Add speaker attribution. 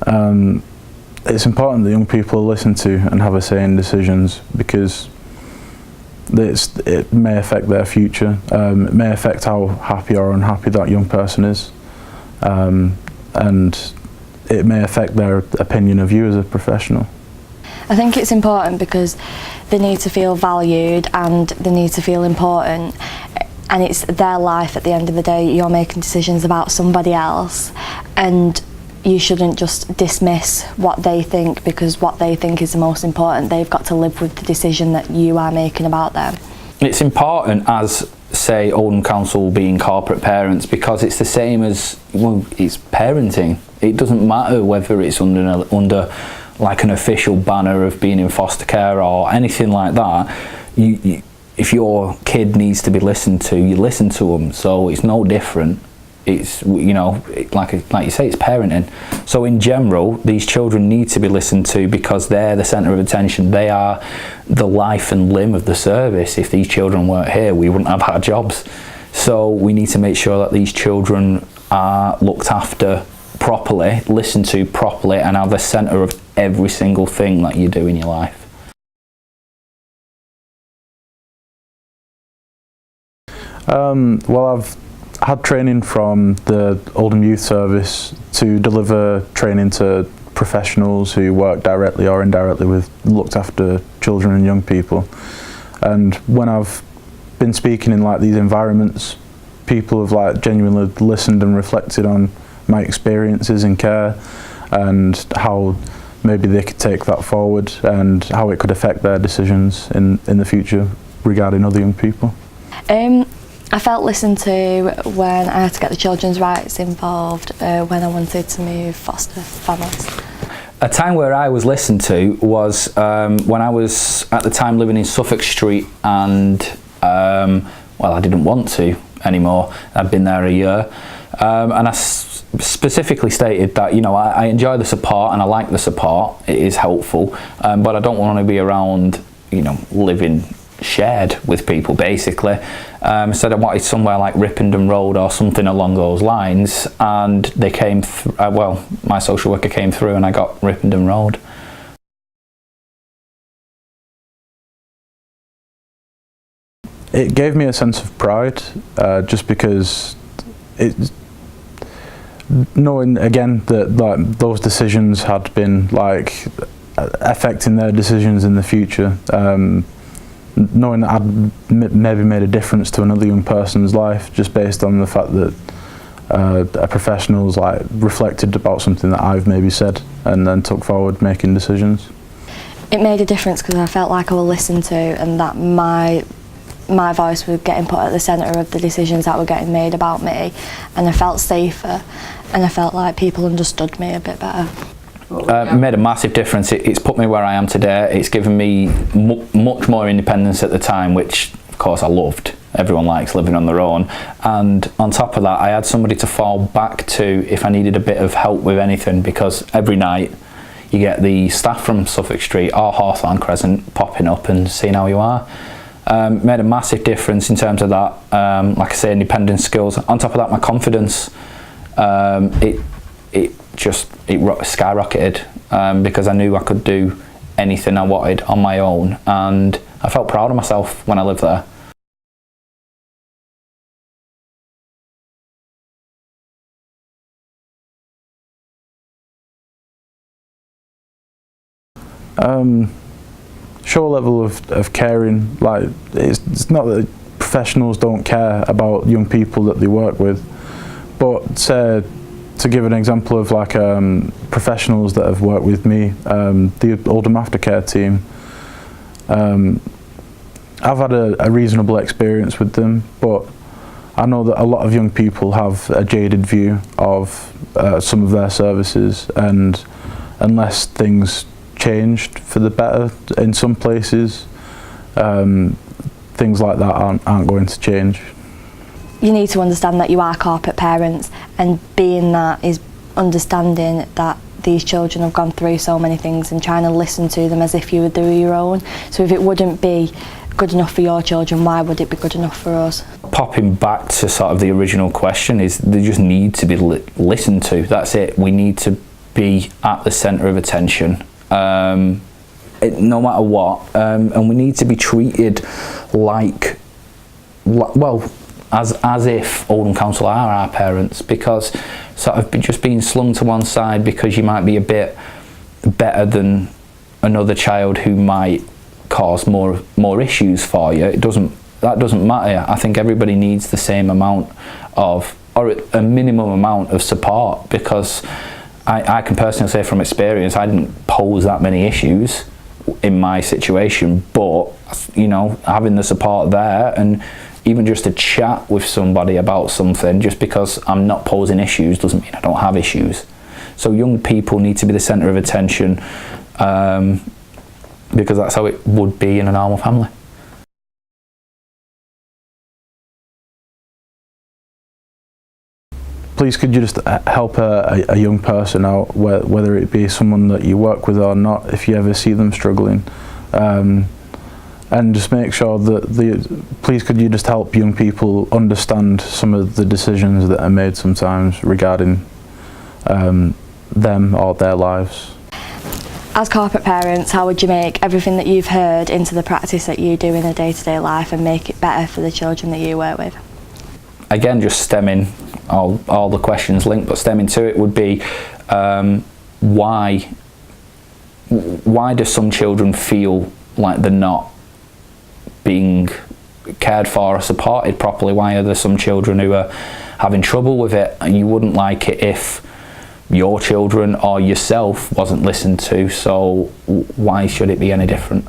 Speaker 1: It's important that young people listen to and have a say in decisions, because it may affect their future. It may affect how happy or unhappy that young person is, and it may affect their opinion of you as a professional.
Speaker 2: I think it's important because they need to feel valued and they need to feel important, and it's their life at the end of the day. You're making decisions about somebody else, and you shouldn't just dismiss what they think because what they think is the most important. They've got to live with the decision that you are making about them. It's
Speaker 3: important as, say, Oldham Council being corporate parents, because it's the same as, well, it's parenting. It doesn't matter whether it's under like an official banner of being in foster care or anything like that. If your kid needs to be listened to, you listen to them. So it's no different. It's, you know, like you say, it's parenting. So in general, these children need to be listened to because they're the centre of attention. They are the life and limb of the service. If these children weren't here, we wouldn't have our jobs. So we need to make sure that these children are looked after properly, listened to properly, and are the centre of every single thing that you do in your life.
Speaker 1: Well, I've had training from the Oldham Youth Service to deliver training to professionals who work directly or indirectly with looked after children and young people. And when I've been speaking in like these environments, people have like genuinely listened and reflected on my experiences in care and how maybe they could take that forward and how it could affect their decisions in the future regarding other young people.
Speaker 2: I felt listened to when I had to get the children's rights involved, when I wanted to move foster families.
Speaker 3: A time where I was listened to was when I was at the time living in Suffolk Street, and well, I didn't want to anymore. I'd been there a year, and I specifically stated that, you know, I enjoy the support and I like the support. It is helpful, but I don't want to be around, you know, living shared with people basically. Said I wanted somewhere like Ripondham Road or something along those lines, and they came well, my social worker came through and I got Ripondham Road.
Speaker 1: It gave me a sense of pride, just because knowing again that like those decisions had been like affecting their decisions in the future. Knowing that I'd maybe made a difference to another young person's life just based on the fact that a professional's like reflected about something that I've maybe said and then took forward making decisions.
Speaker 2: It made a difference because I felt like I was listened to and that my voice was getting put at the centre of the decisions that were getting made about me, and I felt safer and I felt like people understood me a bit better.
Speaker 3: Made a massive difference. It's put me where I am today. It's given me much more independence at the time, which of course I loved. Everyone likes living on their own, and on top of that I had somebody to fall back to if I needed a bit of help with anything, because every night you get the staff from Suffolk Street or Hawthorne Crescent popping up and seeing how you are. Made a massive difference in terms of that, like I say, independent skills. On top of that, my confidence, it skyrocketed, because I knew I could do anything I wanted on my own, and I felt proud of myself when I lived there.
Speaker 1: Show a level of caring. Like it's not that professionals don't care about young people that they work with, but to give an example of like professionals that have worked with me, the Oldham Aftercare team, I've had a reasonable experience with them, but I know that a lot of young people have a jaded view of some of their services, and unless things changed for the better in some places, things like that aren't going to change.
Speaker 2: You need to understand that you are corporate parents, and being that is understanding that these children have gone through so many things and trying to listen to them as if you would do your own. So if it wouldn't be good enough for your children, why would it be good enough for us?
Speaker 3: Popping back to sort of the original question, is they just need to be listened to. That's it. We need to be at the centre of attention, no matter what, and we need to be treated like well, as if Oldham Council are our parents, because sort of just being slung to one side because you might be a bit better than another child who might cause more issues for you, that doesn't matter. I think everybody needs the same amount of, or a minimum amount of support, because I can personally say from experience I didn't pose that many issues in my situation, but you know, having the support there, and even just to chat with somebody about something, just because I'm not posing issues doesn't mean I don't have issues. So young people need to be the centre of attention, because that's how it would be in a normal family.
Speaker 1: Please could you just help a young person out, whether it be someone that you work with or not, if you ever see them struggling, and just make sure that please could you just help young people understand some of the decisions that are made sometimes regarding them or their lives.
Speaker 2: As corporate parents, how would you make everything that you've heard into the practice that you do in a day-to-day life and make it better for the children that you work with?
Speaker 3: Again, just stemming all the questions linked, but stemming to it would be why do some children feel like they're not being cared for or supported properly? Why are there some children who are having trouble with it, and you wouldn't like it if your children or yourself wasn't listened to? So why should it be any different?